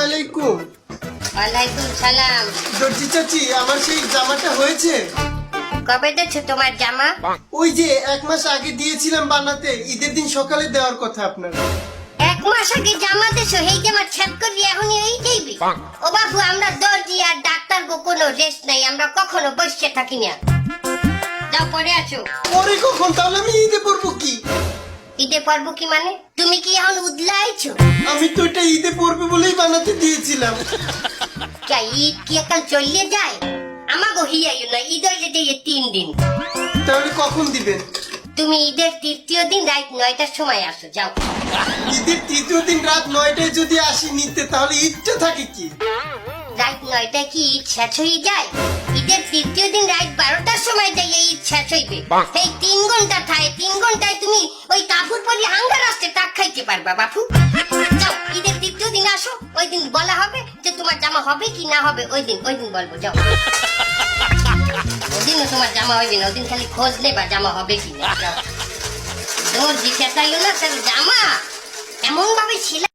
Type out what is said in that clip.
আলাইকুম। ওয়ালাইকুম সালাম। দর্জি চাচি, আমার সেই জামাটা হয়েছে? কবে দিচ্ছ তোমার জামা? ওই যে 1 মাস আগে দিয়েছিলাম বানাতে, ঈদের দিন সকালে দেওয়ার কথা আপনার। 1 মাস আগে জামা দিছো, এই জামা ছেদ করি এখনই এই যাইবি? ও বাবু, আমরা দর্জি আর ডাক্তার গো কোনো রেস্ট নাই, আমরা কখনো বসে থাকি না। যাও পরে আছো। পরে কখন? তাহলে আমি ঈদে পরবো কি? ঈদে পারবো কি মানে? তুমি কি এখন উদলাইছো? আমি তো এটা ঈদে পরবে বলেই বানাতে দিয়েছিলাম। কে ঈদ কি এখন চলে যায়? আমাগো হিয়াইও না, ঈদ হইলে যে 3 দিন। তাহলে কখন দিবেন? তুমি ঈদের 3য় দিন রাত 9টার সময় আসো, যাও। ঈদের 3য় দিন রাত 9টায় যদি আসি নিতে, তাহলে ঈদটা থাকে কি? রাত 9টায় কি ঈদ শেষ হয়ে যায়? ঈদের 3য় দিন রাত 12টার সময় যাই ঈদ শেষ হইবে। এই 3 ঘন্টা থাকে, 3 ঘন্টায় তুমি ওই কাপড় পরি হাঙ্গার আসতে টাক খাইতে পারবা বাপু। যাও, ঈদের 3য় দিন আসো, ওই দিন বলা হবে যে তোমার জামা হবে কি না হবে, ওই দিন বলবো, যাও। ওদিনও তোমার জামা হইবে না, ওদিন খালি খোঁজ নেবা জামা হবে কি না। তোর জিজ্ঞাসাইও না, তার জামা এমন ভাবে ছিল